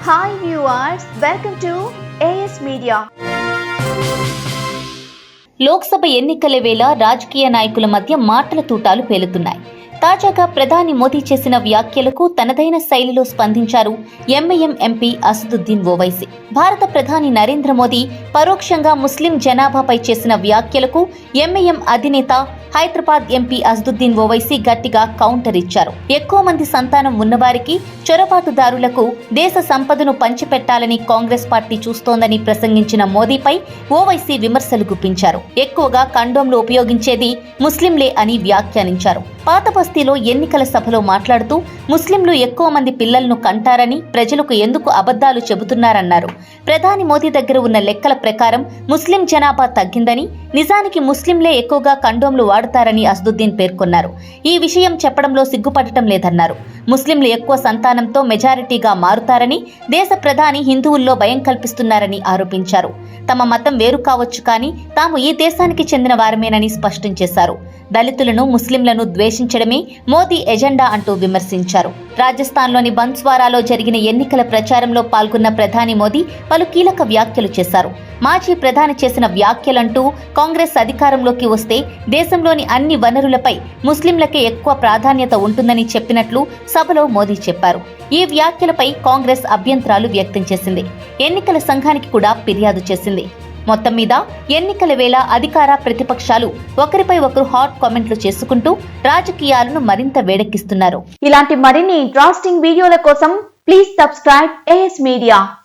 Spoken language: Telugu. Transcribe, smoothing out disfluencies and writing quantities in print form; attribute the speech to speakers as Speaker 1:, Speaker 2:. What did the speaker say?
Speaker 1: Hi viewers, welcome to AS Media.
Speaker 2: Lok Sabha ఎన్నికల వేళ రాజకీయ నాయకుల మధ్య మాటల తూటాలు పేలుతున్నాయి. తాజాగా ప్రధాని మోదీ చేసిన వ్యాఖ్యలకు తనదైన శైలిలో స్పందించారు ఎంఐఎం ఎంపీ అసదుద్దీన్ ఓవైసీ. భారత ప్రధాని నరేంద్ర మోదీ పరోక్షంగా ముస్లిం జనాభాపై చేసిన వ్యాఖ్యలకు ఎంఐఎం అధినేత హైదరాబాద్ ఎంపీ అసదుద్దీన్ ఓవైసీ గట్టిగా కౌంటర్ ఇచ్చారు. ఎక్కువ మంది సంతానం ఉన్నవారికి, చొరబాటుదారులకు దేశ సంపదను పంచిపెట్టాలని కాంగ్రెస్ పార్టీ చూస్తోందని ప్రసంగించిన మోదీపై ఓవైసీ విమర్శలు గుప్పించారు. ఎక్కువగా కండోమ్లు ఉపయోగించేది ముస్లింలే అని వ్యాఖ్యానించారు. పాత బస్తీలో ఎన్నికల సభలో మాట్లాడుతూ ముస్లింలు ఎక్కువ మంది పిల్లలను కంటారని ప్రజలకు ఎందుకు అబద్ధాలు చెబుతున్నారన్నారు. ప్రధాని మోదీ దగ్గర ఉన్న లెక్కల ప్రకారం ముస్లిం జనాభా తగ్గిందని, నిజానికి ముస్లింలే ఎక్కువగా కండోమ్లు వాడుతారని అసదుద్దీన్ పేర్కొన్నారు. ఈ విషయం చెప్పడంలో సిగ్గుపడటం లేదన్నారు. ముస్లింలు ఎక్కువ సంతానంతో మెజారిటీగా మారుతారని, దేశ ప్రధాని హిందువుల్లో భయం కల్పిస్తున్నారని ఆరోపించారు. తమ మతం వేరు కావచ్చు, కానీ తాము ఈ దేశానికి చెందిన వారమేనని స్పష్టం చేశారు. దళితులను, ముస్లింలను ద్వేషించడమే మోదీ ఎజెండా అంటూ విమర్శించారు. రాజస్థాన్లోని బన్స్వారాలో జరిగిన ఎన్నికల ప్రచారంలో పాల్గొన్న ప్రధాని మోదీ పలు కీలక వ్యాఖ్యలు చేశారు. మాజీ ప్రధాని చేసిన వ్యాఖ్యలంటూ కాంగ్రెస్ అధికారంలోకి వస్తే దేశంలోని అన్ని వనరులపై ముస్లింలకే ఎక్కువ ప్రాధాన్యత ఉంటుందని చెప్పినట్లు సభలో మోదీ చెప్పారు. ఈ వ్యాఖ్యలపై కాంగ్రెస్ అభ్యంతరాలు వ్యక్తం చేసింది. ఎన్నికల సంఘానికి కూడా ఫిర్యాదు చేసింది. మొత్తం మీద ఎన్నికల వేళ అధికార, ప్రతిపక్షాలు ఒకరిపై ఒకరు హాట్ కామెంట్లు చేసుకుంటూ రాజకీయాలను మరింత వేడెక్కిస్తున్నారు.
Speaker 1: ఇలాంటి మరిన్ని ఇంట్రెస్టింగ్ వీడియోల కోసం ప్లీజ్ సబ్స్క్రైబ్ AS Media.